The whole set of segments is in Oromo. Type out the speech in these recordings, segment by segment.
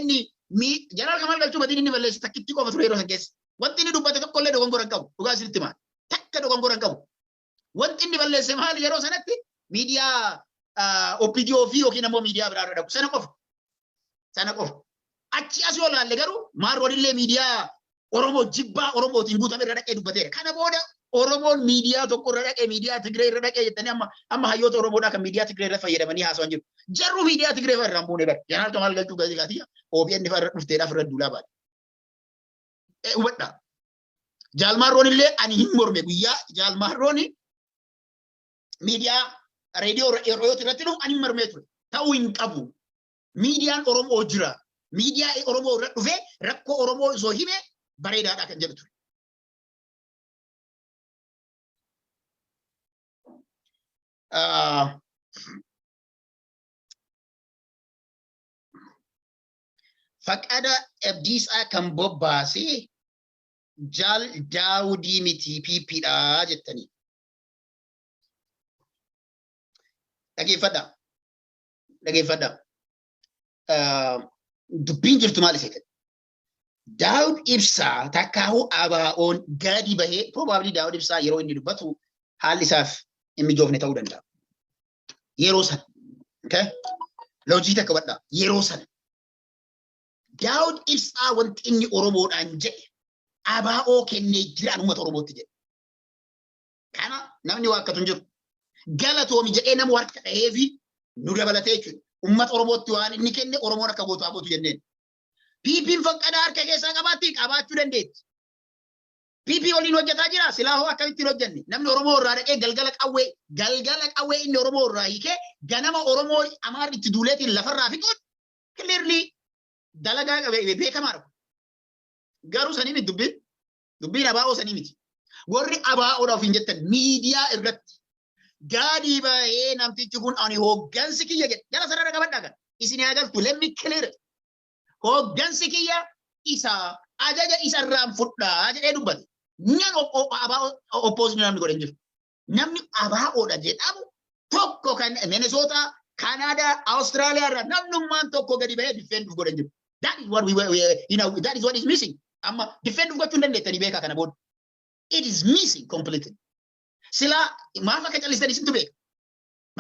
inni Jeneraal Kamal Galchuu badii inni balleesse takkitti qofa ture yeroo san keessa. Wanti inni dubbate tokkollee dogongora hin qabu. Dhugaa isinitti maal? Takka dogongora hin qabu. Wanti inni balleesse maali yeroo sanatti miidiyaa OPDO fi yookiin ammoo miidiyaa biraa dhabu. Sana qofa. Sana qofa. Achi as yoo laalle garuu Maarroon illee miidiyaa Oromoo jibbaa Oromootiin guutame irra dhaqee dubbateera. Kana booda Oromoon miidiyaa tokko irra dhaqee miidiyaa Tigree irra dhaqee jettanii amma hayyoota Oromoodhaa kan miidiyaa Tigree irra fayyadamanii haasawaa jiru. Jarru miidiyaa Tigree irraa hin buune bara. Jeneraal Kamal Galchuu gaazexaatiya OBN irra dhufteedhaaf irra duulaa baadha. Hubadhaa. Jaalmarroon illee ani hin morme guyyaa Jaalmarroon miidiyaa reediyoo irratti dhufu ani hin mormee ture. Ta'uu hin qabu. Miidiyaan Oromoo jira. Miidiyaa Oromoo irra dhufee rakkoo Oromoo osoo hime bareedaadha kan jedhu ture. Faqada Abdiisaa kan bobbaasee Jaal Daawudii miti PPdha jettanii. Dhageeffadha. Dubbiin jirtu maal isee Daawud Ibsaa takkaahuu ABO'n gadi bahee probably Daawud Ibsaa yeroo inni dubbatu haalli isaaf hin mijoofne ta'uu danda'a. Yeroo sana. Okay? Loojii takka badhaa. Yeroo sana. Daawud Ibsaa wanti inni Oromoodhaan jedhe ABO kennee jiraan uummata Oromootti jedhe. Kana namni waa akkatu hin jiru. Galatoomi jedhee nama harka dhahee fi nu dabalatee jechuudha. Uummata Oromootti waan inni kenne Oromoon akka gootu abootu jenneen. PP'n Faqadaa harka keessaa qabaachuu dandeetti. PP waliin hojjetaa jira. Silaa hoo akkamittiin hojjenne? Namni Oromoo irraa dhaqee galgala qawwee inni Oromoo irraa hiikee ganama Oromoo Amaar itti duuleetiin lafarraa fixuun clearly dalagaa qabee beekamaadha. Garuu sanii miti dubbiin ABO sanii miti. Warri ABO'dhaaf hin jettan miidiyaa irratti gaadii bahee namtichi kun ani hooggansi kiyya jedhe. Jala sarara qabadhaa kan isin agartu lemmi clear. Hooggansi kiyya isa ajaja isarraan fudhaa jedhee dubbate. Nyan opposing namni godhan jiru. Namni ABO'dha jedhamu tokko kan Minnesota, Canada, Australia irraa namnummaan tokko gadi bahee defend godhan jiru. That is what that is what is missing. Amma defend gochuu hin dandeettanii beekaa kana booda. It is missing completely. Sila maaf akka callistan isintu beeka.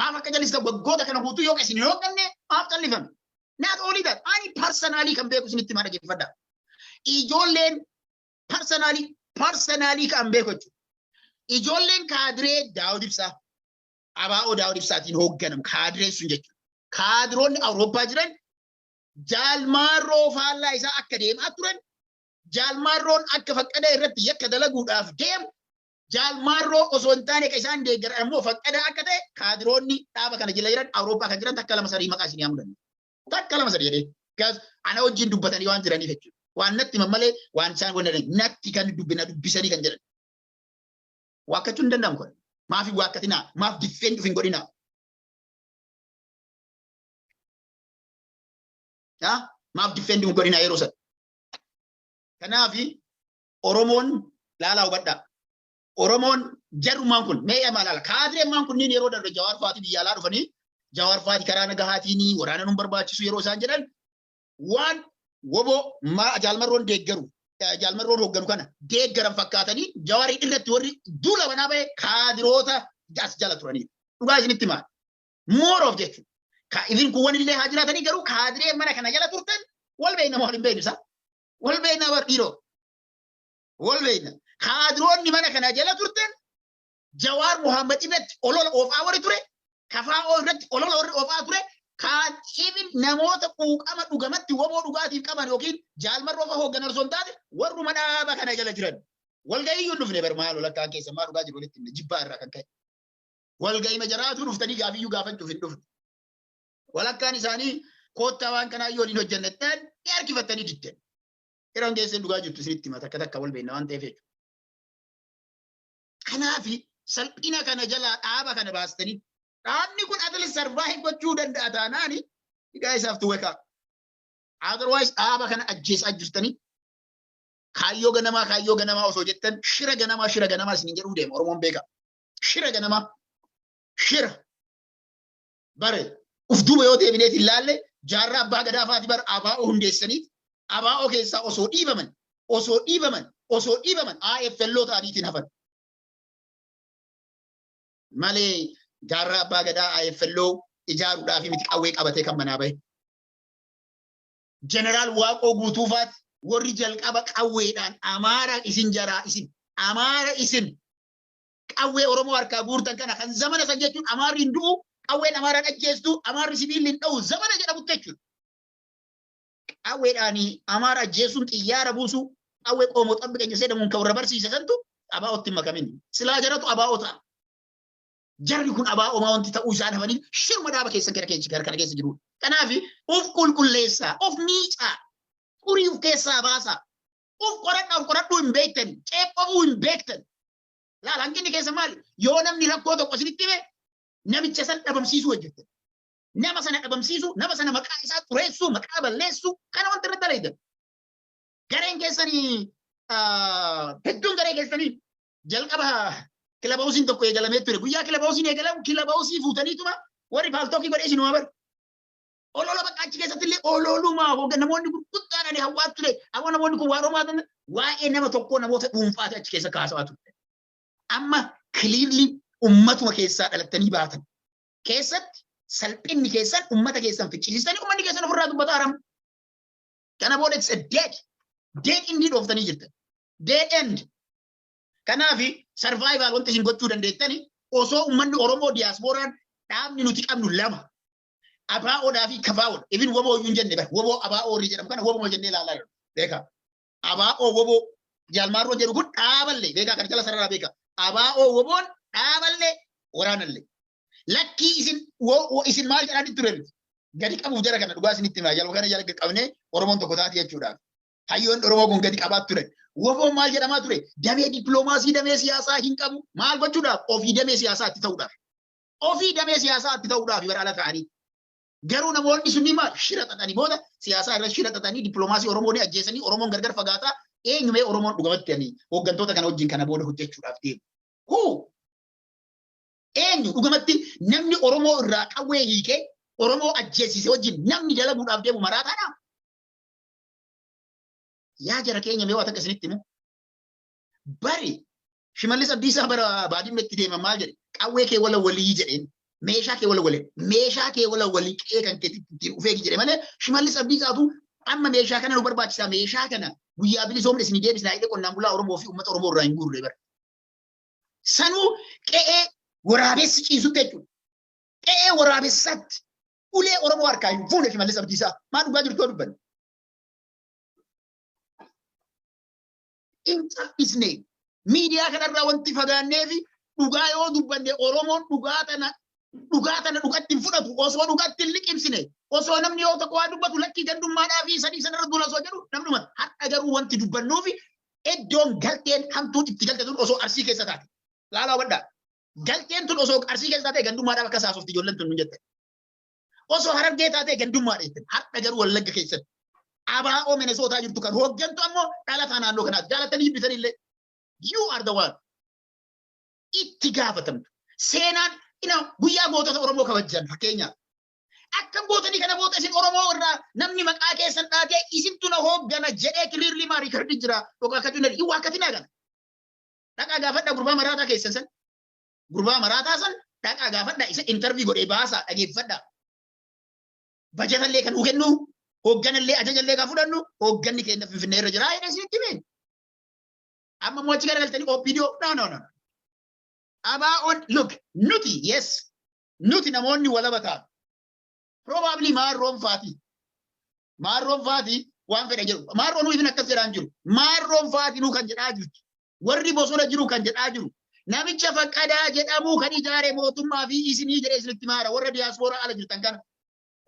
Maaf akka callistan waggoota kana guutuu yoo isin yoo ganne maaf callifame. Not only that, ani personally kan beeku isinitti maa dhageeffadha. Ijoolleen personally kan beeku jechuudha. Ijoolleen kaadiree Daawud Ibsaa, ABO Daawud Ibsaatiin hoogganamu kaadiree sun jechuudha. Kaadiroonni Awurooppaa jiran Jaalmarroo faallaa isaa akka deemaa turan, Jaalmarroon akka Faqadaa irratti yakka dalaguudhaaf deemu, Jaalmarroo osoo hin taane kan isaan deeggaran immoo Faqadaa akka ta'e kaadiroonni dhaaba kana jala jiran Awurooppaa kan jiran takka lama sadii maqaa isinii haamu danda'a. Takka lama sadii jedhee ana wajjin dubbatanii waan jiraniif jechuudha. Waan natti mammalee waan isaan godhan natti kan dubbisanii kan jedhan. Waakkachuu hin danda'amu kun. Maafi waakkatinaa, maaf diffeen dhufin godhinaa. Maaf diffeen dhufin godhinaa yeroo sana. Kanaafi Oromoon laalaa hubadhaa. Oromoon jarrumaan kun mee maalaala. Kaadireemmaan kunniin yeroo darbe Jawaar Faatii biyya alaa dhufanii Jawaar Faatii karaa nagahaatiin waraana nu barbaachisu yeroo isaan jedhan waan woboo Jaalmarroon deeggaru Jaalmarroon hoogganu kana deeggaran fakkaatanii Jawaarii irratti warri duula banaa ba'e kaadiroota as jala turanii. Dhugaa isinitti maal? More of jechuudha. Ifin kun wanillee haa jiraatanii garuu kaadiree mana kana jala turtan wal beekna moo hin beeknu isaa? Wal beekna bar dhiiroo. Wal beekna. Kaadiroonni mana kana jala turtan Jawaar Muhammad irratti olola oofaa warri ture. Kafaa irratti olola warri oofaa ture. Ifin namoota quuqama dhugamatti woboo dhugaatiif qaban yookiin Jaalmarroo fa'aa hoogganan osoo hin taane warruma dhaaba kana jala jiran. Walga'iyyuu hin dhufne bar maal olakkaan keessa maa dhugaa jiru walitti jibbaa irraa kan ka'e. Walga'ii majaraatu dhuftanii gaafiyyuu gaafachuuf hin dhufne. Walakkaan isaanii koottaa waan kanaa yoo hin hojjannettaan ni harkifattanii ditten. Yeroo geessee dhugaa jirtu isinitti hima takka takka wal beekna waan ta'eef jechuudha. Kanaafi salphina kana jalaa dhaaba kana baastanii dhaabni kun atleast survive gochuu danda'a taanaani dhigaa isaaf tuweekaa. Otherwise dhaaba kana ajjeesaa jirtanii kaayyoo ganamaa osoo jettan shira ganamaa isin jedhuu deema Oromoon beeka. Shira ganamaa shira bare uf duuba yoo deebineet ilaalle jaarraa abbaa gadaa faati bar abaa'oo hundeessanii abaa'oo keessaa osoo dhiibaman IFLO ta'aniitiin hafan. Malee jaarraa abbaa gadaa IFLO ijaaruudhaaf miti qawwee qabatee kan manaa bahe. Jeneraal Waaqoo Guutuufaati warri jalqaba qawweedhaan Amaara isin jaraa isin Amaara isin qawwee Oromoo harkaa guurtan kana kan zamana san jechuun Amaarri hin du'u qawween Amaara ajjeestu Amaarri sibiilli hin dha'u zamana jedhamutti jechuudha. Qawweedhaan Amaara ajjeesuun xiyyaara buusu qawwee qoomoo xabbi keenya seedamuun kan warra barsiise santu abaa'ootti makamin. Silaa jaratu abaa'oo ta'a. Jarri kun abaa'oo maa wanti ta'uu isaan hafanii shirma dhaaba keessa gara kana keessa jiru. Kanaaf of qulqulleessaa, of miicaa, xurii of keessaa baasaa, of qoradhu hin beektan, ceepha'uu hin beektan. Laala hanqinni keessa maali? Yoo namni rakkoo tokko isinitti hime namicha san dhabamsiisuu hojjette. Nama sana dhabamsiisuu, nama sana maqaa isaa xureessuu, maqaa balleessuu kana wanti irratti dalagan. Gareen keessanii hedduun garee keessanii jalqaba kilabawusiin tokko eegalamee ture. Guyyaa kilabawusiin eegalamu kilabawusii fuutaniituma warri paaltookii godhee isin wabar. Olola bakka achi keessatti illee ololumaa namoonni gurguddaadhaan hawwaatu ture. Awwa namoonni kun waan homaatan waa'ee nama tokkoo namoota dhuunfaati achi keessa kaasaa ture. Amma kiliirli ummatuma keessaa dhalattanii baatan. Keessatti salphinni keessan ummata keessan ficcisiistanii ummanni keessan ofirraa dubbata haramu. Kana booda it's a dead indeed oftanii jirtan. Dead end. Kanaafi survival wanti isin gochuu dandeettani osoo ummanni Oromoo diyaaspooraan dhaabni nuti qabnu lama. Abaa'oodhaa fi kafaa'oodha. Even woboo iyyuu hin jenne bara. Woboo abaa'oo horii jedhamu kana woboo jennee ilaalaa jirra. Beekaa. Abaa'oo woboo jaalmaarroo jedhu kun dhaaballee beekaa kan jala sarara beekaa. Abaa'oo woboon dhaaballee waraanallee. Lakkii isin maal jedhanii ture gadi qabuuf jara kana dhugaa isinitti himaa jalba kana jala qabnee Oromoon tokko taati jechuudhaaf. Hayyoon Oromoo kun gadi qabaat ture. Woboon maal jedhamaa ture? Damee dippiloomaasii damee siyaasaa hin qabu. Maal gochuudhaaf? Ofii damee siyaasaatti ta'uudhaaf. Ofii damee siyaasaatti ta'uudhaaf bara ala ta'anii. Garuu namoonni sunni maal shira xaxanii booda siyaasaa irratti shira xaxanii dippiloomaasii Oromoo ni ajjeesanii Oromoon gargar fagaataa eenyumee Oromoon dhugumatti ani hooggantoota kana wajjin kana booda hojjechuudhaaf deemu. Eenyu dhugumatti namni Oromoo irraa qawwee hiikee Oromoo ajjeesise wajjin namni dalaguudhaaf deemu maraataadha. Yaa jara keenya mee waan akka isinitti himu. Bari Shimallis Abdiisaa bara baadiyyaatti deeman maal jedhe qawwee kee wala walii jedheen. Meeshaa kee wala walii qe'ee kan keetti dhufee jedhe malee Shimallis Abdiisaatu amma meeshaa kana nu barbaachisaa meeshaa kana guyyaa bilisoomne isin deebisnaa jedhee qonnaan bulaa Oromoo fi uummata Oromoo irraa hin guurre bara. Sanuu qe'ee waraabessi ciisutti jechuudha. Qe'ee waraabessaatti ulee Oromoo harkaa hin fuune Shimallis Abdiisaa maal dhugaa jirtu dubbanne. Intal'isne miidiyaa kanarraa wanti fagaannee fi dhugaa yoo dubbanne Oromoon dhugaa tana dhugatti hin fudhatu osoo dhugatti hin liqimsine osoo namni yoo tokko waa dubbatu lakkii gandummaadhaa fi sadii sanarra dura osoo jedhu namnuma har'a garuu wanti dubbannuu fi iddoon galteen hamtuun itti galte tun osoo arsii keessa taate laalaa baddaa galteen tun osoo arsii keessa taate gandummaadhaaf akka saasofti ijoolleen tun jette osoo harargee taate gandummaadha jette har'a garuu wallagga keessatti abaa'oo Minisootaa jirtu kan hooggantu ammoo dhalataa naannoo kanaati jaalatanii bitanillee you are the one itti gaafatamtu seenaan guyyaa gootota Oromoo kabajan fakkeenyaaf akkam gootanii kana boota isin Oromoo irraa namni maqaa keessan dhaatee isintu na hooggana jedhee kiliirli maa riikardi jira yookaan akka tunnel iwwa akka tinaa gana dhaqaa gaafadha gurbaa maraataa keessan san gurbaa maraataa san dhaqaa gaafadha isa intarvii godhee baasaa dhageeffadha bajatallee kan nuu kennu hoogganallee ajajallee kan fudhannu hoogganni keenya Finfinnee irra jira jedhee isinitti himeen amma mo'achi garagaltanii OPDO no. Abaa'oon look nuti namoonni walaba ta'a. Probably maarroon faati waan fedha jiru. Maarroon nuyi akkas jedhaan jiru. Maarroon faati nu kan jedhaa jiru. Warri bosona jiru kan jedhaa jiru. Namicha faqqadaa jedhamu kan ijaare mootummaa fi isinii jedhee isinitti maara warra diyaaspooraa ala jirtan kana.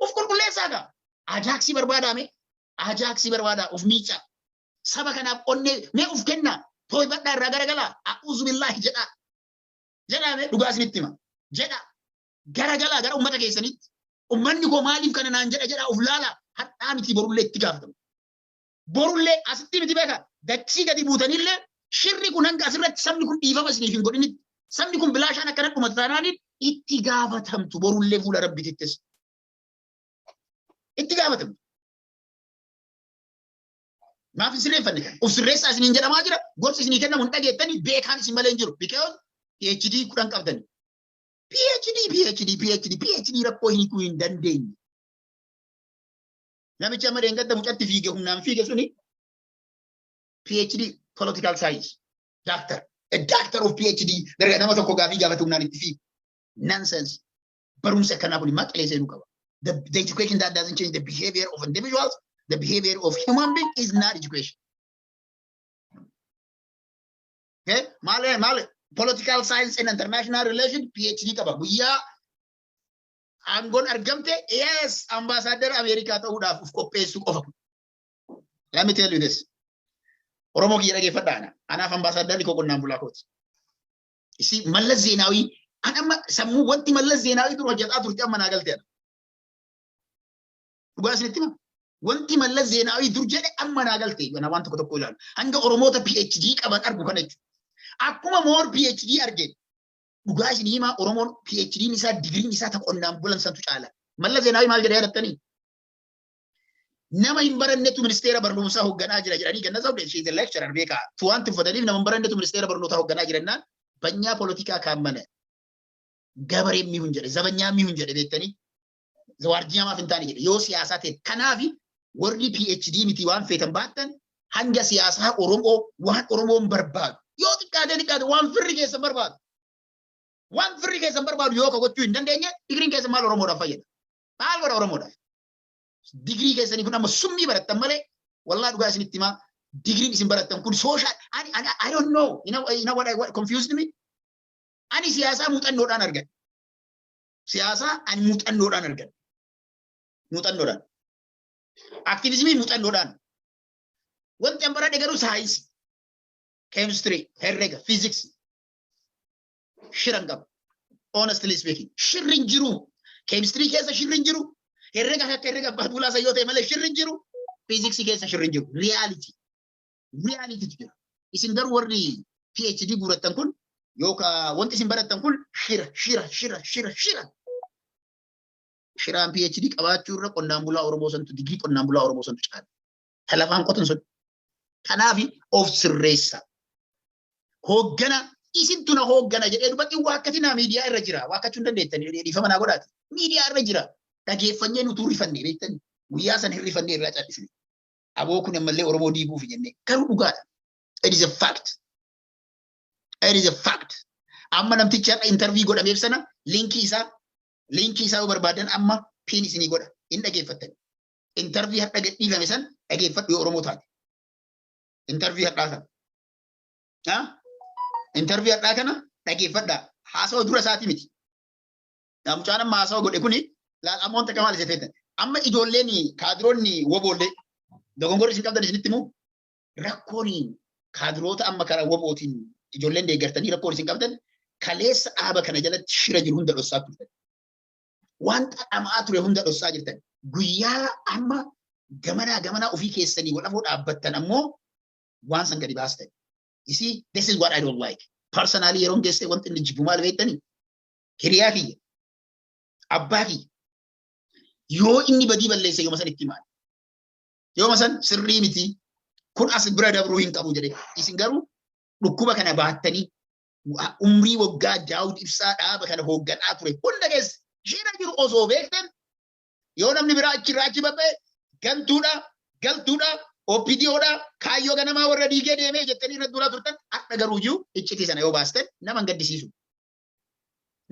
Of qulqulleessaa gaa. Ajaaksii barbaadame. Ajaaksii barbaadaa of miica. Saba kanaaf onnee mee of kennaa. Tooyibadhaa irraa garagalaa. A'uuzu billaahi jedhaa. Jedhame dhugaa isinitti hima. Jedha garagalaa gara uummata keessanitti. Uummanni koo maaliif kana naan jedha of laala. Hadhaa miti borullee itti gaafatamu. Borullee asitti miti beeka. Dachii gadi buutanillee shirri kun hanga asirratti sabni kun dhiifama isiniif hin godhinitti. Sabni kun bilaashaan akkana dhumata taanaaniin itti gaafatamtu borullee fuula rabbitittis. itti gaafatamu. Maaf sirreeffanne kan of sirreessaa isiniin jedhamaa jira gorsi isinii kennamu hin dhageettanii beekaan isin malee hin jiru because PhD 10 qabdani. PhD rakkoo hiikuu hin dandeenye. Namicha amma deengadda mucatti fiige humnaan fiige suni PhD political science doctor a doctor of PhD darga nama tokko gaafii gaafatu humnaan itti fiige nonsense. Barumsa kanaa kun maqalee seenuu qaba. The education that doesn't change the behavior of individuals, the behavior of human being is not education. Okay? Male political science and international relations PhD qaba. Guyyaa aangoon argamte yes ambassador America ta'uudhaaf of qopheessuu qofa. Let me tell you this. Oromoo kiyya dhageeffadhaana. Anaaf ambassador koo qonnaan bulaa kooti. Isi Mallas Zeenaawii anama sammuu wanti Mallas Zeenaawii dura hojjetaa turte amma naa galteedha. Dhugaa isinitti hima. Wanti Mallas Zeenaawii dur jedhe amma naa galte waan tokko ilaalu. Hanga Oromoota PhD qaban argu kana jechuudha. Akkuma moor PhD argeen dhugaa isin himaa Oromoon PhD isaa digriin isaa ta qonnaan bulan santu caala. Mallas Zeenaawii maal jedhee yaadattanii? Nama hin barannetu ministeera barnoomsaa hoogganaa jira jedhanii ganna sabde she is a lecturer beekaa. Tuwaan tuffataniif nama hin barannetu ministeera barnootaa hoogganaa jirannaan banyaa politikaa kaammana. Gabaree mihun jedhe zabanyaa mihun jedhe beektanii. Zawaarjiyaa maaf hin taane jedhe yoo siyaasaa ta'e kanaafi warri PhD miti waan feetan baattan hanga siyaasaa Oromoo waan Oromoon barbaadu. Yoo xiqqaate waan firri keessan barbaadu. Waan firri keessan barbaadu yoo gochuu hin dandeenye digriin keessan maal Oromoodhaaf fayyada? Maal godha Oromoodhaaf? Digrii keessanii kun amma summii barattan malee wallaahi dhugaa isinitti himaa digriin isin barattan kun social I don't know. You know what confused me? Ani siyaasaa muuxannoodhaan argan. Siyaasaa ani muuxannoodhaan argan. Muuxannoodhaan. Aktivismii muuxannoodhaan. Wanti an baradhe garuu saayinsii. Chemistry, herrega, physics. Shiran qaba. Honestly speaking. Shirrin jiru. Chemistry keessa shirrin jiru. Herrega akka herrega abbaa duulaa sayyoo ta'e malee shirrin jiru. Physics keessa shirrin jiru. Reality. Reality jira. Isin garuu warri PhD guurattan kun yookaan wanti isin barattan kun shira. Shiraan PhD qabaachuu irra qonnaan bulaa Oromoo santu digrii qonnaan bulaa Oromoo santu caala. Talafaan qotan sun. Kanaafi of sirreessa. Hooggana isin tuna hooggana jedhee dubbatti waakkatina miidiyaa irra jira. Waakkachuu hin dandeettan dhiifama naa godhaati. Miidiyaa irra jira. Dhageeffannee nuti hirrifannee beektani. Guyyaa san hirrifannee irraa callisne. Aboo kun ammallee Oromoo diiguuf jennee garuu dhugaadha. It is a fact. It is a fact. Amma namtichi har'a interview godhameef sana linkii isaa barbaadan amma piin isinii godha. Hin dhageeffattan. Interview har'a gadhiifame san dhageeffadhu yoo Oromoo taate. Interview har'aa kana. Interview har'aa kana dhageeffadhaa. Haasawaa dura isaati miti. Mucaan amma haasawaa godhe kuni laal ammoon takka maal isheetan. Amma ijoolleen kaadiroonni woboollee dogongorri isin qabdan isinitti immoo rakkoon kaadiroota amma karaa wobootiin ijoolleen deeggartanii rakkoon isin qabdan kaleessa dhaaba kana jalatti shira jiru hunda dhossaa turtan. Wanta dhamaa ture hunda dhossaa jirtan. Guyyaa amma gamanaa ofii keessanii godhafoo dhaabbattan ammoo waan san gadi baastan. You see, this is what I don't like. Personally, yeroon geesse wanti inni jibbu maal beektanii? Hiriyaa kiyya. Abbaa kiyya. Yoo inni badii balleesse yooma san itti himaan. Yooma san sirrii miti kun as bira dabruu hin qabu jedhe. Isin garuu dhukkuba kana baattanii umrii waggaa Daawud Ibsaa dhaaba kana hoogganaa ture hunda keessa shira jiru osoo beektan yoo namni biraa achirraa achi babbee galtuudha OPDOdha kaayyoo ganamaa warra diigee deemee jettanii irra duraa turtan akka garuu iyyuu iccitii sana yoo baastan nama hin gaddisiisu.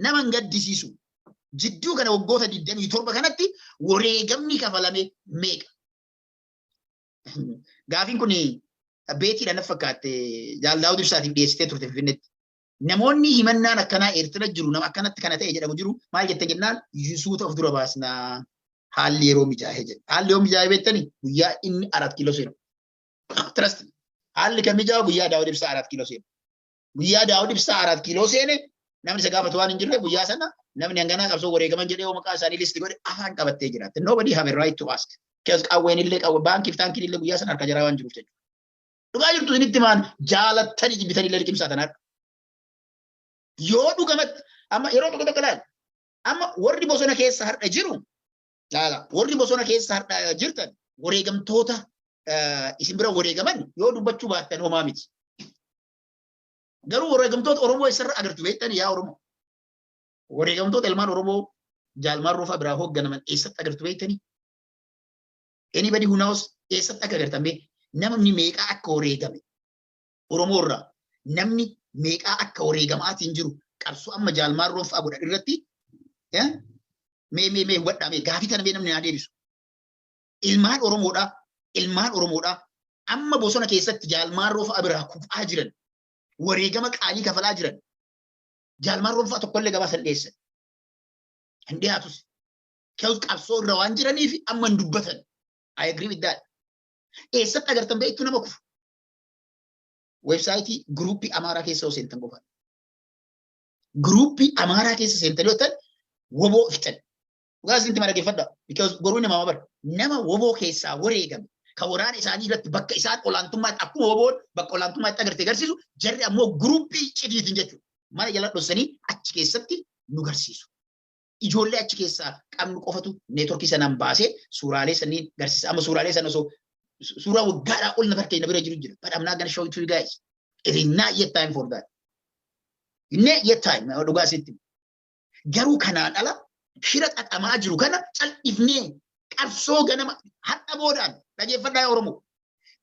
Nama hin gaddisiisu. Jidduu kana waggoota 27 kanatti wareegamni kafalame meeqa? Gaafiin kun beetiidhaan na fakkaatte Jaal Daawud Ibsaatiif dhiyeessitee turte Finfinneetti. Namoonni himannaan akkanaa Eertira jiru nama akkanatti kana ta'e jedhamu jiru maal jettan jennaan Yusuuta of dura baasnaa haalli yeroo mijaa'ee jedhe. Haalli yoo mijaa'ee beektanii guyyaa inni 4 kiiloo seenu. Trust haalli kan mijaa'u guyyaa Daawud Ibsaa 4 kiiloo seenu. Guyyaa Daawud Ibsaa 4 kiiloo seene namni isa gaafatu waan hin jirre guyyaa sana namni hanganaa qabsoo wareegaman jedhee maqaa isaanii listi godhe afaan qabattee jiraatti. Nobody have a right to ask. Kees qawween illee qawwe baankiif taankiin illee guyyaa sana harka jaraa waan jiruuf jechuudha. Dhugaa jirtu isinitti maan jaalattanii jibbitanii illee liqimsaa tanaadha. Yoo dhugamatti amma yeroo tokko laal amma warri bosona keessa har'a jiru Laala warri bosona keessa jirtan wareegamtoota isin bira wareegaman yoo dubbachuu baattan homaa miti. Garuu wareegamtoota Oromoo isarra agartu beektan yaa Oromoo. Wareegamtoota ilmaan Oromoo jaalmaan roofaa biraa hoogganaman eessatti agartu beektanii? Anybody who knows eessatti akka agartan beek namni meeqaa akka wareegame Oromoo irraa namni meeqaa akka wareegamaatiin jiru qabsoo amma jaalmaan roofaa godhan irratti mee wadhaame gaafii kana mee namni naa deebisu. Ilmaan Oromoodhaa amma bosona keessatti jaalmaan roofaa biraa kufaa jiran wareegama qaalii kafalaa jiran jaalmaan roofaa tokkollee gabaasan dhiyeessan. Hin dhiyaatus. Keewus qabsoo irra waan jiraniif amma hin dubbatan. I agree with that. Eessatti agartan beektu nama kufu. Websaayitii guruupii Amaaraa keessa yoo seentan qofaan. Guruupii Amaaraa keessa seentan yoo ta'an woboo fixan. Dhugaa isinti mara geeffadha. Because goruu nama bara. Nama woboo keessaa wareegame. Kan waraana isaanii irratti bakka isaan olaantummaatti akkuma woboon bakka olaantummaatti agartee agarsiisu jarri ammoo guruupii cidhiitiin jechuudha. Mana jala dhossanii achi keessatti nu garsiisu. Ijoollee achi keessaa qabnu qofatu neetworkii sanaan baasee suuraalee saniin garsiisa. Amma suuraalee sana osoo suuraa waggaadhaa ol na barkee na bira jiru jira. But I'm not gonna show it to you guys. It is not yet time for that. Not yet time. Dhugaa isitti. Garuu kanaan ala shira xaxamaa jiru kana cal'ifnee qabsoo ganama hadha boodaan dhageeffadhaa Oromoo.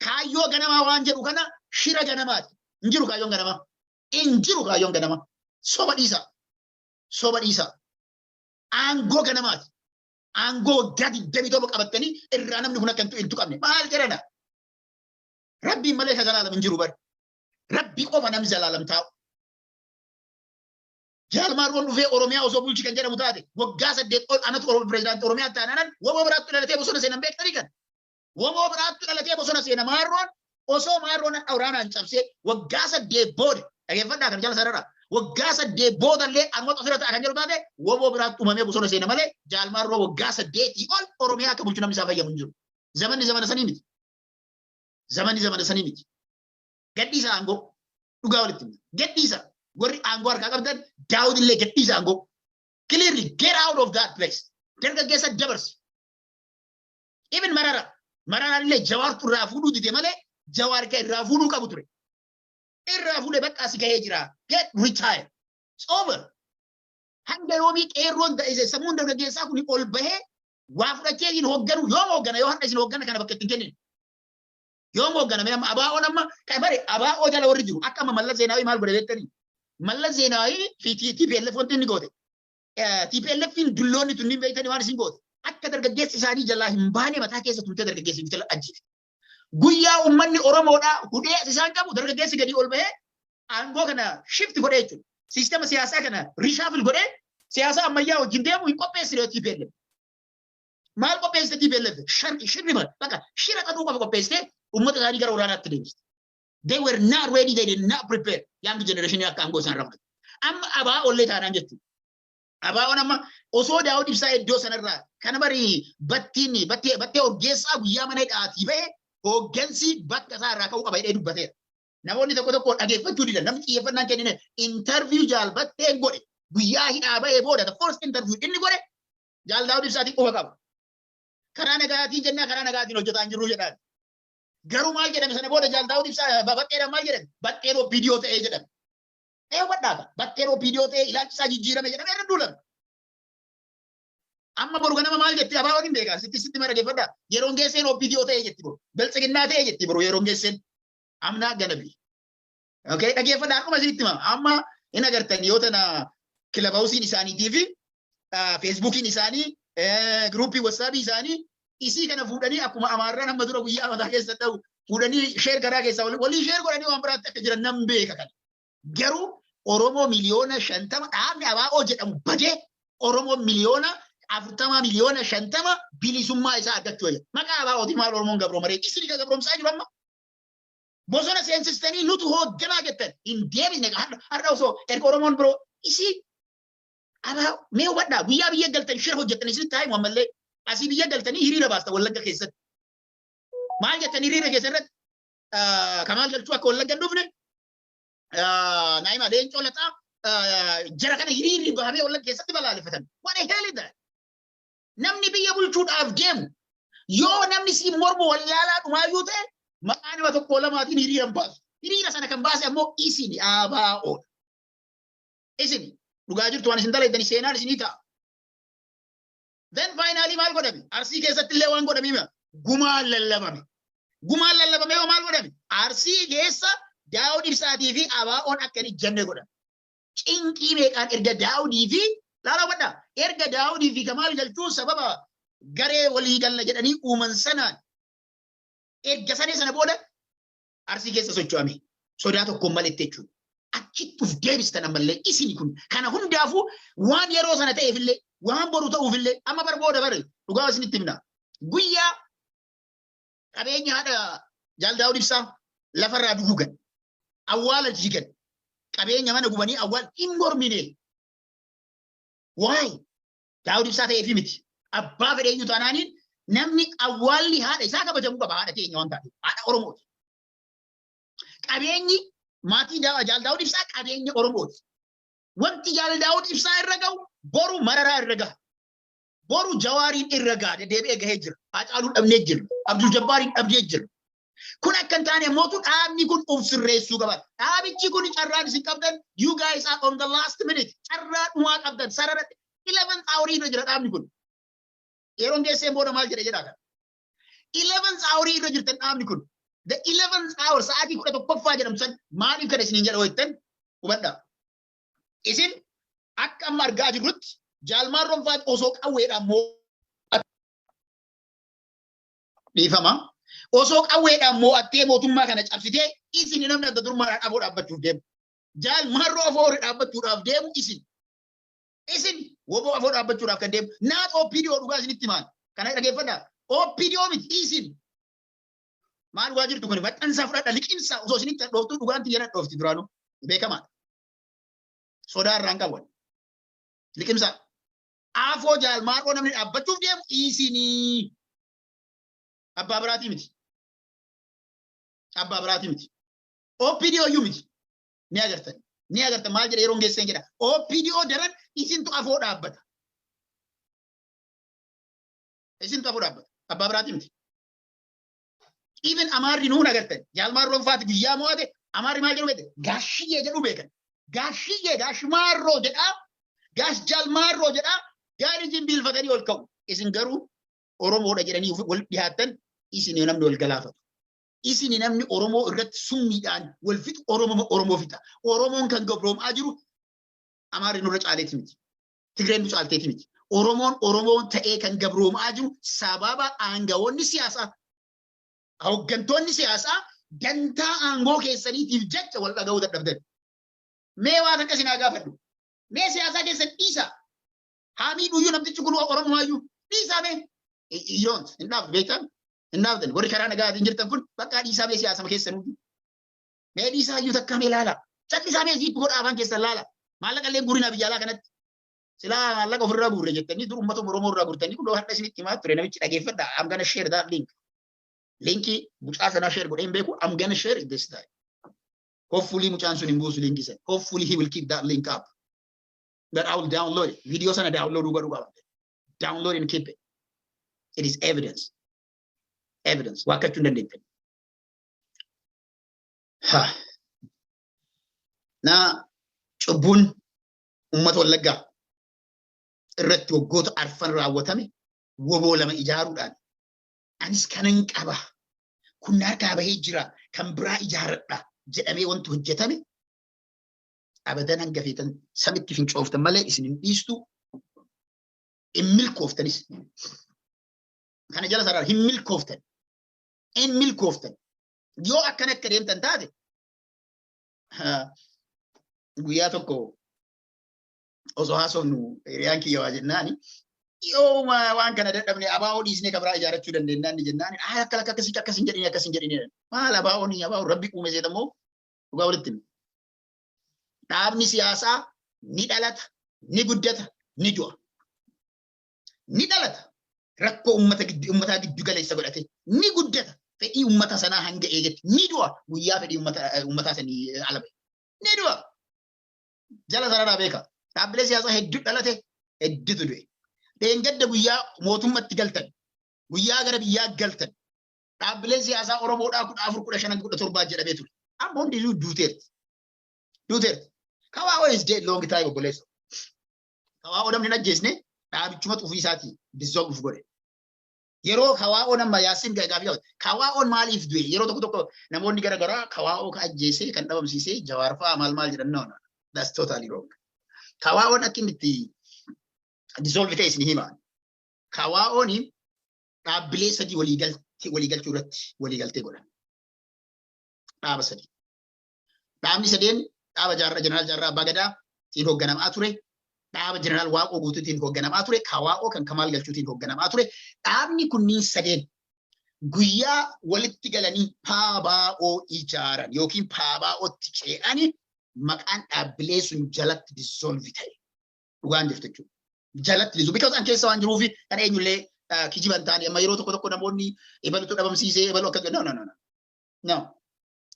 Kaayyoo ganamaa waan jedhu kana shira ganamaati. Hin jiru kaayyoon ganamaa. Hin jiru kaayyoon ganamaa. Soba dhiisa. Soba dhiisa. Aangoo ganamaati. Aangoo gadi deebii tokko qabatanii irraa namni kun akka hin tuqamne. Maal jedhana? Rabbiin malee zalaalam hin jiru bari. Rabbi qofa namni zalaalam taa'u. Jaalmaan roon dhufee Oromiyaa osoo bulchi kan jedhamu taate waggaa 8 anatu pirezidaantii Oromiyaa taanaan woboo biraatti dhalatee bosona seenan beektanii kan. Woboo biraatti dhalatee bosona seenan maarroon osoo maarroon waraanaan cabsee waggaa 8 booda dhageeffadhaa kan jala sarara. Waggaa 8 boodallee anumatu asirra ta'a kan jedhu taate woboo biraatti uumamee bosona seena malee jaalmaan roon waggaa 8 ol Oromiyaa akka bulchu namni isaa fayyamu hin jiru. Zamanni zamana sanii miti. Zamanni zamana sanii miti. Gadhiisa aangoo dhugaa walitti gadhiisa. Warri aangoo harkaa qabdan Daawud illee gadhiisa aangoo. Clearly get out of that place. Dargaggeessa dabarsi. Even Mararaan illee Jawaartu irraa fuudhuu dide malee Jawaar kan irraa fuudhuu qabu ture. Irraa fuudhee bakka asii gahee jira. Get retired. It's over. Hanga yoomii qeerroon sammuun dargaggeessaa kun ol bahee waa fudhachee isin hoogganu yoom hooggana yoo handa isin hooggana kana bakka ittiin kennin. Yoom hooggana mee amma abaa'oon amma kan bare abaa'oo jala warri jiru akka amma Mallas Zeenaawii maal godhe beektanii? Mallas Zeenaawii fi TPLF wanti inni goote. TPLFin dulloonni tunniin beektanii waan isin goote. Akka dargaggeessi isaanii jalaa hin baane mataa keessa turte dargaggeessi bitala ajjiite. Guyyaa uummanni Oromoodhaa hudhee isaan qabu dargaggeessi gadi ol bahee aangoo kana shift godhee jechuudha. Siistama siyaasaa kana rishaafil godhee siyaasa ammayyaa wajjin deemu hin qopheessine TPLF. Maal qopheessite TPLF? Shirrima bakka shira qaxuu qofa qopheessite uummata isaanii gara waraanaatti deemsiste. They were not ready, they did not prepare. Young generation akka aangoo isaan raffatu. Amma abaa'ollee taanaan jechuudha. Abaa'oon amma osoo Daawud ibsaa iddoo sanarraa kana bari battee Orgeessaa guyyaa mana hidhaatii bahee hooggansi bakka isaa irraa ka'uu qaba jedhee dubbateera. Namoonni tokko dhageeffachuu didan namni xiyyeeffannaan kennine interview jaalbatteen godhe guyyaa hidhaa bahee booda the first interview inni godhe jaal Daawud ibsaatiin quba qaba. Karaa nagaatiin jennaa karaa nagaatiin hojjetaa hin jirru jedhaan. Garuu maal jedhame sana booda jaal Daawud ibsaa babatteedhaan maal jedhame? Batteen OPDO ta'ee jedhame. Wadhaaka batteen OPDO ta'ee ilaalchi isaa jijjiirame jedhame irra duulame. Amma boru ganama maal jetti abaa'oon hin beekaa sitti mara geeffadhaa yeroon geesseen OPDO ta'ee jetti boru beltsiginnaa ta'ee jetti boru yeroon geesseen amnaa ganabi. Okay dhageeffadhaa akkuma isinitti hima amma hin agartan yoo tana kilabawusiin isaaniitii fi feesbuukiin isaanii gruupii wasaapii isaanii isii kana fuudhanii akkuma amaarraan amma dura guyyaa mataa keessa ta'u fuudhanii sheer karaa keessaa walii sheer godhanii waan biraatti akka jiran nan beeka kana. Garuu Oromoo miliyoona 50 dhaabni abaa'oo jedhamu badee Oromoo miliyoona 40 miliyoona 50 bilisummaa isaa argachuu jira. Maqaa abaa'ooti maal Oromoon gabroomare isin ka gabroomsaa jiru amma. Bosona seensistanii nutu hoogganaa jettan hin deebisne har'a osoo erga Oromoon biroo isii abaa'oo mee hubadhaa guyyaa biyya galtan shira hojjettan isin taa'ee ammallee asii biyya galtanii hiriira baasta Wallagga keessatti. Maal jettanii hiriira keessatti Kamaal Galchuu akka Wallagga hin dhufne Naima Leencoo Lataa jara kana hiriirri bahamee Wallagga keessatti balaaleffatan. What the hell is that? namni biyya bulchuudhaaf deemu yoo namni si mormu wal yaalaa dhumaayyuu ta'e maqaan nama tokko lamaatiin hiriira baasu. Hiriira sana kan baase ammoo isin ABO. Isin dhugaa jirtu waan isin dalaydani seenaan isinii ta'a. Then finally maal godhame? Arsii keessatti illee waan godhame gumaan lallabame. Gumaan lallabame yoo maal godhame? Arsii keessa Daawud Ibsaatii fi ABO'n akka hin jenne godhame. Cinqii meeqaan erga Daawudii fi laala wadda erga Daawudii fi Kamaal galchuun sababa garee walii galna jedhanii uuman sanaan erga sana booda Arsii keessa socho'ame. Sodaa tokkoon maletti jechuudha. Achitti uf deebistan ammallee isin kun kana hundaafuu waan yeroo sana ta'eefillee waan boru ta'uufillee amma barbooda bare dhugaa isinitti himna. Guyyaa qabeenya haadha Jaal Daawud Ibsaa lafarraa dugugan awwaala jigan qabeenya mana gubanii awwaal hin mormine. Waay Daawud Ibsaa ta'eefi miti abbaa fedheenyu taanaaniin namni awwaalli haadha isaa kabajamuu qaba haadha keenya waan ta'eef haadha Oromooti. Qabeenyi maatii Jaal Daawud Ibsaa qabeenya Oromooti. Wanti Jaal Daawud Ibsaa irra ga'u boru Mararaa irra gaha. Boru Jawaariin irra gaha deebi'ee gahee jira. Haacaaluu dhabnee jira. Abdul Jabbaariin dhabdee jira. Kun akka hin taane mootu dhaabni kun of sirreessuu qaba. Dhaabichi kun carraan isin qabdan you guys are on the last minute. Carraa dhumaa qabdan sararatti 11th hour irra jira dhaabni kun. Yeroon geessee booda maal jedhaa kana. 11th hour irra jirtan dhaabni kun. The 11th hour sa'aatii 11ffaa jedhamsan maaliif kana isiniin jedha ho'ettan hubadhaa. Isin akka amma argaa jirrutti Jaalmaan Ronfaat osoo qawweedhaan moo dhiifama. Osoo qawweedhaan moo'attee mootummaa kana cabsitee isin namni adda durummaadhaan afoo dhaabbachuuf deemu. Jaalmaan afoo dhaabbachuudhaaf deemu isin. Isin woboo afoo dhaabbachuudhaaf kan deemu. Naat OPDO dhugaa isinitti maal? Kana dhageeffadhaa. OPDO miti isin. Maal waa jirtu kun maxxansaa fudhadha liqimsaa osoo isinitti dhooftuu dhugaanti jedhan dhoofti duraanuu beekamaadha. Sodaa irraan qaban. Liqimsaa. Afoo Jaalmaan namni dhaabbachuuf deemu isinii. Abbaa biraatii miti. Abbaa biraatii miti. OPDO iyyuu miti. Ni agartan. Ni agartan maal jedha yeroon geesseen jedha. OPDO daran isintu afoo dhaabbata. Isintu afoo dhaabbata. Abbaa biraatii miti. Even Amaarri nuun agartan. Jaalmaan Ronfaat guyyaa mo'ate Amaarri maal jedhu beekte? Gaashiyyee jedhu beekan. Gaashiyyee gaashmaarroo jedhaa. Gaash Jaalmaarroo jedhaa. Gaarii jimbiilfatanii ol ka'u. Isin garuu Oromoodha jedhanii wal dhiyaatan isin namni wal galaafatu. Isin namni Oromoo irratti summiidhaan wal fixu Oromoo fixa. Oromoon kan gabroomaa jiru Amaarri nurra caaleeti miti. Tigreen nu caalteeti miti. Oromoon ta'ee kan gabroomaa jiru sababa aangawoonni siyaasaa hooggantoonni siyaasaa dantaa aangoo keessaniitiif jecha wal dhaga'uu dadhabdan. Mee waan akka isin haa gaafadhu. Mee siyaasaa keessan dhiisaa. Haamii dhuyyuu namtichi kun Oromooyyuu dhiisaa mee. Iyoon hinnaaf beektan hinnaaftan warri karaa nagaatiin jirtan kun bakka dhiisaa mee siyaasama keessan hundi. Mee dhiisaa iyyuu takka mee laala. Callisaa mee ziitti godha afaan keessan laala. Maallaqa illee guurinaa biyya alaa kanatti. Silaa maallaqa ofirraa guurre jettanii dur uummata Oromoo irraa guurtanii kun hadha isinitti himaa ture namichi dhageeffadha. I'm gonna share that link. Linki mucaa sanaa share godhee hin beeku. I'm gonna share it this time. Hopefully mucaan sun hin buusu linki sana. Hopefully he will keep that link up. But I will download it. Video sana download dhugaa. Download and keep it. It is evidence. Evidence. Wakkachuu hin dandeettan. Na cubbuun uummata Wallaggaa irratti waggoota arfan raawwatame woboo lama ijaaruudhaan anis kanan qaba. Kun harkaa bahee jira kan biraa ijaaradha jedhamee wanti hojjetame abadan hanga feetan samitti fincooftan malee isin hin dhiistu hin milkooftanis. Kana jala sarara hin milkooftan. Hin milkooftan. Yoo akkana akka deemtan taate guyyaa tokko osoo haasofnu hiriyaan kiyya waa jennaani yoo waan kana dadhabne abaa'oo dhiisnee kabraa ijaarachuu dandeenyaan jennaani akka akkasin jedhini maal abaa'oon rabbi uume seetammoo dhugaa walitti hime. Dhaabni siyaasaa ni dhalata, ni guddata, ni du'a. Ni dhalata. Rakkoo uummataa giddu galeessa godhate ni guddata. Fedhii uummata sanaa hanga eegetti ni du'a. Guyyaa fedhii uummataa sanii alabe. Ni du'a. Jala sararaa beeka. Dhaabbilee siyaasaa hedduu dhalate hedduutu du'e. Dheengadda guyyaa mootummatti galtan. Guyyaa gara biyyaa galtan. Dhaabbileen siyaasaa Oromoodhaa 14,15,17 jedhamee ture. Amma hundi duuteerti. Duuteerti. Kawaa'oo is dead long time obboleessa. Kawaa'oo namni hin ajjeesne dhaabichuma ofii isaatii dissolve godhe. Yeroo kawaa'oo nama Yaasin gaafii kawaa'oon maaliif du'e yeroo tokko namoonni garaagaraa kawaa'oo ka ajjeesee kan dhabamsiisee Jawaar fa'aa maal jedhan no. That's totally wrong. Kawaa'oon akka inni itti dissolve ta'e isin himaa. Kawaa'oon dhaabbilee sadii waliigalchuu irratti waliigaltee godhan. Dhaaba sadii. Dhaabni sadeen dhaaba Jeneraal Jaarraa Abbaa Gadaa tiin hoogganamaa ture. Dhaaba Jeneraal Waaqoo Guutuutiin hoogganamaa ture. Kawaa'oo kan Kamaal Galchuutiin hoogganamaa ture. Dhaabni kunniin sadeen guyyaa walitti galanii PABO ijaaran yookiin PABO'tti ce'anii maqaan dhaabbilee sun jalatti dissolve ta'e. Dhugaan jirtu jechuudha. Jalatti dissolve. Because an keessa waan jiruufi kan eenyullee kijiban taane amma yeroo tokko namoonni ebalutu dhabamsiisee ebalu akka no.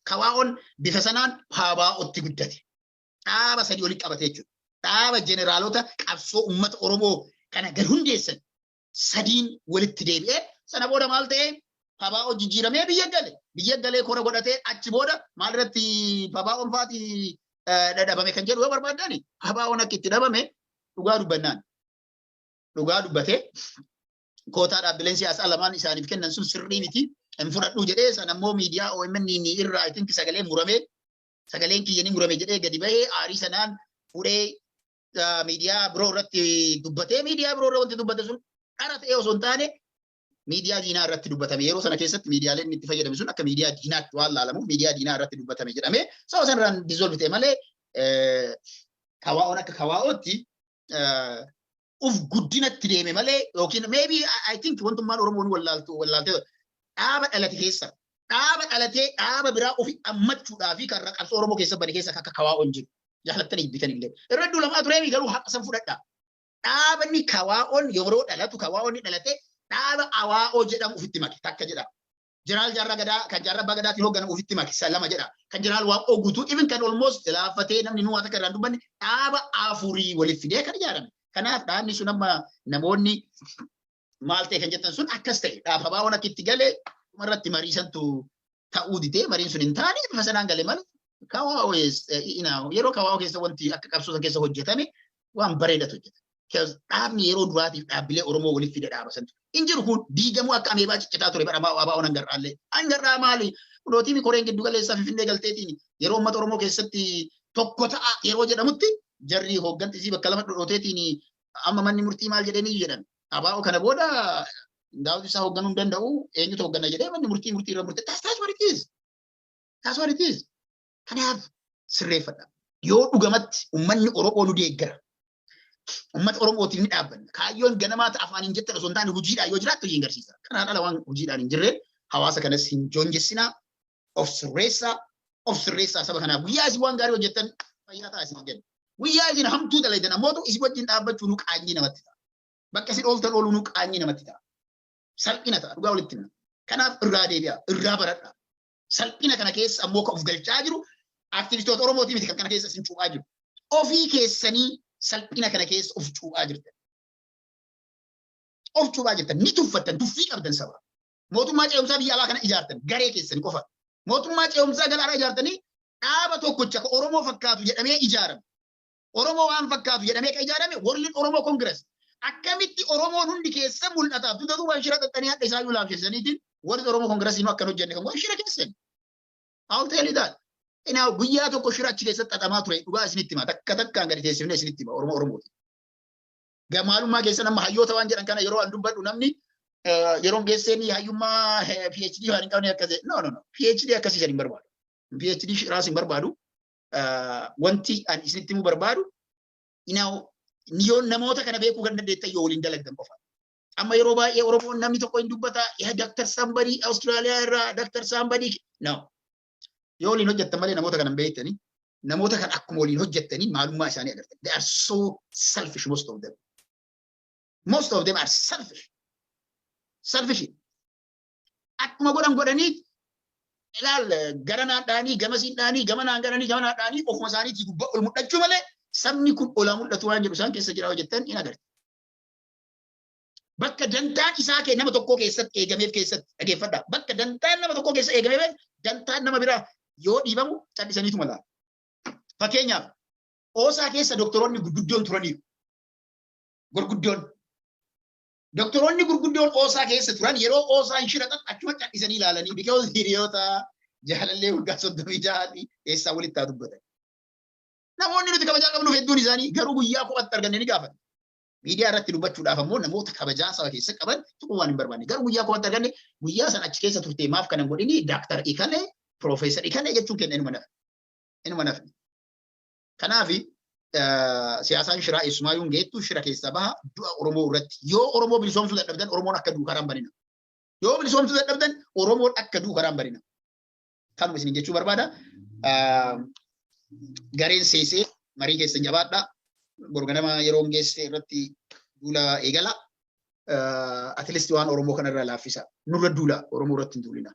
Kawaa'oon bifa sanaan PABO'tti guddate. Dhaaba sadii walitti qabate jechuudha. Dhaaba jeneraalota qabsoo uummata Oromoo kana gad hundeessan sadiin walitti deebi'ee sana booda maal ta'e PABO jijjiiramee biyya galee kora godhatee achi booda maal irratti PABO'n faati dhabame kan jedhu yoo barbaadani PABO'n akka itti dhabame dhugaa dubbatee kootaa dhaabbileen siyaasaa lamaan isaaniif kennan sun sirrii miti hin fudhadhu jedhee sana immoo miidiyaa OMN irraa I think sagaleen kiyyanii murame jedhee gadi bahee aarii sanaan fuudhee miidiyaa biroo irratti dubbatee miidiyaa biroo irratti wanti dubbate sun dhara ta'ee osoo hin taane miidiyaa diinaa irratti dubbatame yeroo sana keessatti miidiyaaleen itti fayyadame sun akka miidiyaa diinaatti waan laalamuuf miidiyaa diinaa irratti dubbatame jedhamee sababa sanarraan dissolve ta'e malee kawaa'oon akka kawaa'ootti uf guddinatti deeme malee yookiin maybe I think wantummaan Oromoon wallaaltee dhaaba dhalate keessa dhaaba biraa ofi ammachuudhaa fi kan qabsoo Oromoo keessa bane keessa akka kawaa'oon jiru jaalattanii bitanillee irra duulamaa turee garuu haqa san fudhadha. Dhaabni kawaa'oon yeroo dhalatu kawaa'oon dhalate dhaaba awaa'oo jedhamu ofitti make takka jedha. Jeneraal Jaarraa Gadaa kan Jaarraa Abbaa Gadaatiin hoogganamu ofitti make lama jedha. Kan Jeneraal Waaqoo Guutuu even kan almost laaffatee namni nu waan akka irraan dubbanne dhaaba afurii waliif fidee kan ijaarame. Kanaaf dhaabni sun amma namoonni maal ta'e kan jettan sun akkas ta'e dhaaba PABO'n akka itti galee irratti mariisantu ta'uu didee mariin sun hin taane bifa sanaan galee malee kawaa'oo yeroo kawaa'oo keessa wanti akka qabsoo san keessa hojjetame waan bareedatu hojjetame. Dhaabni yeroo duraatiif dhaabbilee Oromoo waliif fide dhaaba santu. Injiru kun diigamuu akka ameebaa ciccitaa ture bara PABO'n hangarraallee. Hangarraa maali? Dhootii koreen giddu galeessaa Finfinnee galteetiin yeroo uummata Oromoo keessatti tokko ta'a yeroo jedhamutti jarri hooggantisii bakka lama dhooteetiin amma manni murtii maal jedhanii jedhan. PABO kana booda daawwiti isaa hoogganuu hin danda'u eenyutu hooggana jedhee manni murtii irra murtee that's what it is. Kanaaf sirreeffadha. Yoo dhugamatti uummanni Oromoo nu deeggara. Uummata Oromootiin ni dhaabbanna. Kaayyoon ganamaa ta'a afaaniin jettan osoo hin taane hojiidhaan yoo jiraattu hin agarsiisa. Kanaan ala waan hojiidhaan hin jirre hawaasa kanas hin joonjessinaa of sirreessaa saba kanaaf guyyaa isin waan gaarii hojjettan fayyaa ta'a isin jenna. Guyyaa isin hamtuu dalaytan ammootu isin wajjin dhaabbachuu nu qaanyii namatti ta'a. Bakka isin ooltan ooluu nu qaanyii namatti ta'a. Salphina ta'a dhugaa walitti himna. Kanaaf irraa deebi'a irraa baradha. Salphina kana keessa ammoo kan of galchaa jiru aktivistoota Oromootii miti kan kana keessa isin cuuphaa jiru. Ofii keessanii salphina kana keessa of cuuphaa jirtan. Of cuuphaa jirtan ni tuffattan tuffii qabdan saba. Mootummaa ce'umsaa biyya alaa kana ijaartan garee keessanii qofa. Mootummaa ce'umsaa galaanaa ijaartanii dhaaba tokkocha ka Oromoo fakkaatu jedhamee ijaarame. Oromoo waan fakkaatu jedhamee ka ijaarame World Oromoo Congress. Akkamitti Oromoon hundi keessa mul'ataaf tutatu waan shira xaxxanii hadha isaa yuulaaf keessaniitiin World Oromoo Congress inuu akkan hojjenne kan waan shira keessan. I'll tell you that. Inaa guyyaa tokko shira achi keessatti xaxamaa ture dhugaa isinitti hima takkaan gadi teessifnee isinitti hima Oromooti. Gamaalummaa keessa nama hayyoota waan jedhan kana yeroo an dubbadhu namni yeroo geesseen hayyummaa PhD waan hin qabne akkasii no PhD akkasii hin barbaadu. PhD shiraas hin barbaadu. Wanti an isinitti himuu barbaadu inaa yoo namoota kana beekuu kan dandeettan yoo waliin dalagdan qofa. Amma yeroo baay'ee Oromoon namni tokko hin dubbata Dr. Somebody Austraaliyaa irraa Dr. Somebody no. Yoo waliin hojjettan malee namoota kana hin beektanii namoota kan akkuma waliin hojjettanii maalummaa isaanii agartan. They are so selfish most of them. Most of them are selfish. Selfish. Akkuma godhanii ilaal garanaan dhaanii gamasiin dhaanii gamanaan dhaanii ofuma isaaniitii gubbaa ol mul'achuu malee sabni kun olaa mul'atu waan jedhu isaan keessa jira hojjettan in agarti. bakka dantaan isaa kee nama tokkoo keessatti eegameef keessatti dhageeffadha. Bakka dantaan nama tokkoo keessa eegameef dantaan nama biraa yoo dhiibamu callisaniitu mala. Fakkeenyaaf oosaa keessa doktoroonni gurguddoon turaniiru. Gurguddoon. Doktoroonni gurguddoon oosaa keessa turan yeroo oosaan shiratan achuma callisanii ilaalanii because hiriyoota jaalallee waggaa 36 eessaa walitti haa dubbatan. Namoonni nuti kabajaa qabnu hedduun isaanii garuu guyyaa kophaatti arganne ni gaafatan. Miidiyaa irratti dubbachuudhaaf ammoo namoota kabajaa saba keessa qaban tuquu waan hin barbaanne. Garuu guyyaa kophaatti arganne guyyaa sana achi keessa turtee maaf kana godhini daaktar Ikalee, Piroofeesar Ikalee jechuun kenna inuma nafe. Inuma nafe. Kanaafi siyaasaan shiraa eessumaayuun geettu shira keessaa baha du'a Oromoo irratti yoo Oromoo bilisoomsuu dadhabdan Oromoon akka du'u karaan banina. Yoo bilisoomsuu dadhabdan Oromoon akka du'u karaan banina. Kanuma isin jechuu barbaada. Gareen seesee marii keessan jabaadha. Borganama yeroo geesse irratti duula eegala. At least waan Oromoo kanarraa laaffisa. Nurra duula Oromoo irratti hin duulina.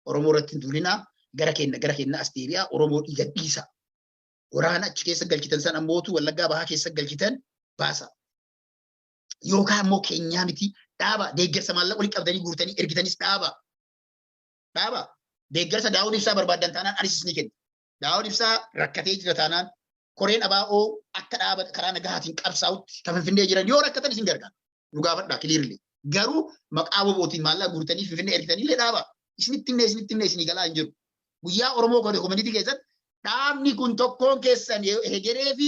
Oromoo irratti hin duulina. Gara kenna as deebi'a Oromoo dhiiga dhiisa. Waraana achi keessa galchitan san ammootu Wallaggaa Bahaa keessa galchitan baasa. Yookaan ammoo keenyaa miti dhaaba deeggarsa maallaqa walitti qabdanii guurtanii ergitanis dhaaba. Dhaaba deeggarsa Daawud Ibsaa barbaadan taanaan anis ni kenna. Daawud Ibsaa rakkatee jira taanaan koreen abaa'oo akka dhaaba karaa nagahaatiin qabsaa'utti kan Finfinnee jiran yoo rakkatan isin gargaara. Nu gaafadhaa kiliirli. Garuu maqaa bobootiin maallaqa guurtanii Finfinnee ergitanii illee dhaaba. Isinitti himne isinii galaa hin jiru. Guyyaa Oromoo koominitii keessatti dhaabni kun tokkoon keessan hegeree fi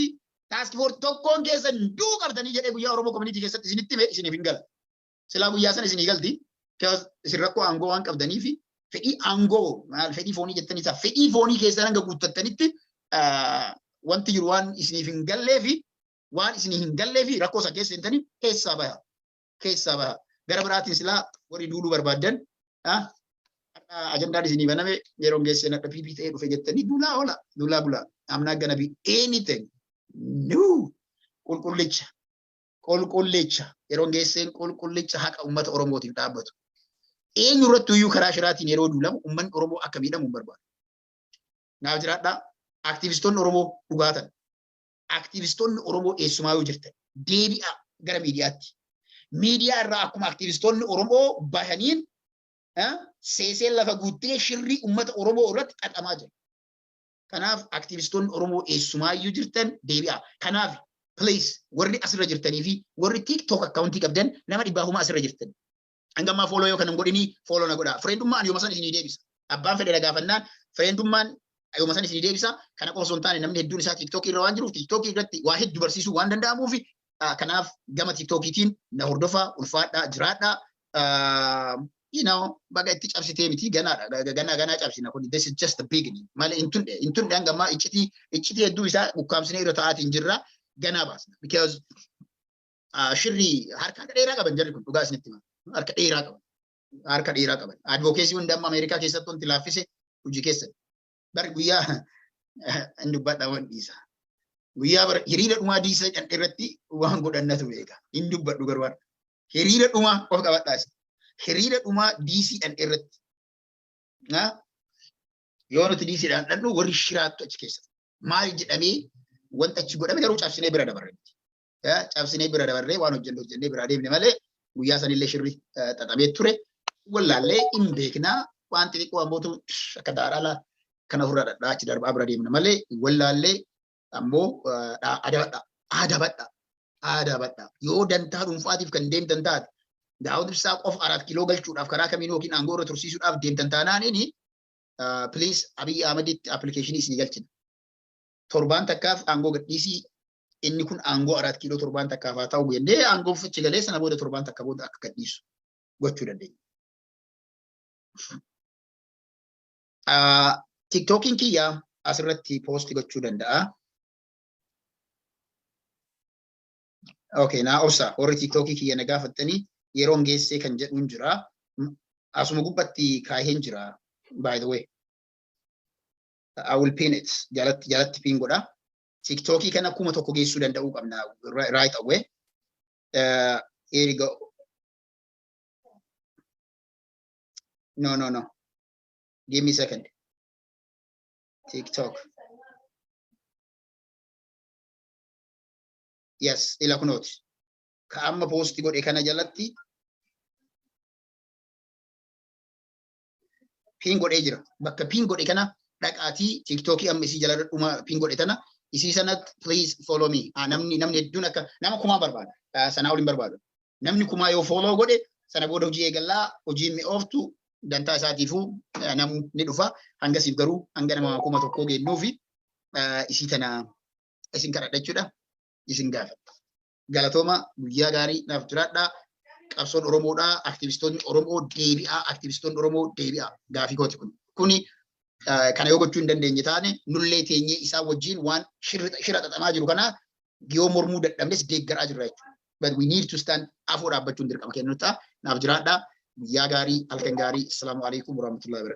taaskifoorti tokkoon keessan duu qabdanii jedhee guyyaa Oromoo koominitii keessatti isinitti hime isiniif hin gala. Silaa guyyaa sana isinii galti. Isin rakkoo aangoo waan qabdanii fi fedhii aangoo maal fedhii foonii jettanii isaa fedhii foonii keessan hanga guuttattanitti wanti jiru waan isiniif hin gallee fi waan isinii hin gallee fi rakkoo isa keessa hintanii keessaa baha. Keessaa baha. Gara biraatiin silaa warri duuluu barbaadan ajandaan isinii baname yeroo geesse nadha PPT dhufe jettanii duulaa oola duulaa bulaa amnaa gana bi anything no qulqullicha yeroo geesseen qulqullicha haqa uummata Oromootiif dhaabbatu. Eenyu irratti iyyuu karaa shiraatiin yeroo duulamu uummanni Oromoo akka miidhamu barbaadu. Naaf jiraadhaa aktiivistoonni Oromoo dhugaatan aktiivistoonni Oromoo eessumaa yoo jirtan deebi'a gara miidiyaatti. Miidiyaa irraa akkuma aktiivistoonni Oromoo bahaniin seeseen lafa guuttee shirrii uummata Oromoo irratti xaxamaa jira. Kanaaf aktiivistoonni Oromoo eessumaayyuu jirtan deebi'a. Kanaaf please warri asirra jirtanii fi warri TikTok akkaawuntii qabdan nama 100 asirra jirtan. Hangammaa fooloo yoo kanan godhini fooloo na godha. Fireendummaan yooma san isinii deebisa. Abbaan fedhe gaafannaan fireendummaan yooma san isinii deebisa. Kana qofa osoo hin taane namni hedduun isaa TikTok irra waan jiruuf TikTok irratti waa hedduu barsiisuu waan danda'amuuf kanaaf gama TikTokiitiin na hordofaa ulfaadhaa jiraadhaa. Baga itti cabsitee miti ganaa cabsina kun this is just the beginning. Malee intun hangammaa iccitii hedduu isaa ukkaamsinee irra taa'aatiin jirra ganaa baasna. Because shirrii harka dheeraa qaban jarri kun dhugaa isinitti hima. Harka dheeraa qaban. Advokeesii hundi amma Ameerikaa keessatti wanti laaffise hojii keessatti. Bari guyyaa hin dubbadhaa waan dhiisa. Guyyaa bara hiriira dhumaa diisa irratti waan godhannatu beeka. Hin dubbadhu garuu hiriira dhumaa of qabadhaas. Hiriira dhumaa diisiidhaan irratti. Yoo nuti diisiidhaan dhannu warri shiraattu achi keessatti. Maal jedhamee wanta achi godhame garuu cabsinee bira dabarreetti. Cabsinee bira dabarree waan hojjennee bira deemne malee guyyaa sanillee shirri xaxamee ture. Wallaallee hin beeknaa waan xixiqqoo ammootu akka daaraa kana ofirraa dhadhaa achi darbaa bira deemna malee wallaallee ammoo aadabadha. Yoo dantaa dhuunfaatiif kan deemtan taate Daawud Ibsaa qofa 4 kiiloo galchuudhaaf karaa kamiin yookiin aangoo irra tursiisuudhaaf deemtan taanaan please Abiy Ahmeditti appilikeeshinii isinii galchina. 7 takkaaf aangoo gadhiisii inni kun aangoo 4 kiiloo 7 takkaaf haa ta'u jennee aangoo fichi galee sana booda 7 takka booda akka gadhiisu gochuu dandeenya. TikTokiin kiyya asirratti poosti gochuu danda'a. Okay, naa obsa warri TikTokii kiyya na gaafattanii yeroon geessee kan jedhuun jira. Asuma gubbatti kaaheen jira by the way. I will pin it. Jalatti pin godha. TikTokii kana akkuma tokko geessuu danda'uu qabna right away. Here you go. No. Give me a second. TikTok. Yes, ila kunooti. amma posti godhe kana jalatti pin godhee jira. Bakka pin godhe kana dhaqaatii TikTokii amma isii jala dhuma pin godhe tana isii sanatti please follow me. Namni hedduun akka nama kumaa barbaada. Sanaa oliin barbaadu. Namni kumaa yoo follow godhe sana booda hojii eegallaa hojii mi'ooftu dantaa isaatiifuu namni ni dhufa. Hangasiif garuu hanga nama 1,000 geennuu fi isii tana isin kadhadha jechuudha. Isin gaafadha. Galatooma guyyaa gaarii naaf jiraadhaa. Qabsoon Oromoodhaa. Aktivistoonni Oromoo deebi'aa. Aktivistoonni Oromoo deebi'aa. Gaafii kooti kun. Kuni kana yoo gochuu hin dandeenye taane nullee teenyee isaa wajjin waan shira xaxamaa jiru kana yoo mormuu dadhabnes deeggaraa jirra jechuudha. But we need to stand afoo dhaabbachuun dirqama kennu ta'a. Naaf jiraadhaa. Guyyaa gaarii, halkan gaarii. Assalaamu alaikum warahmatullahi wabarakatuh.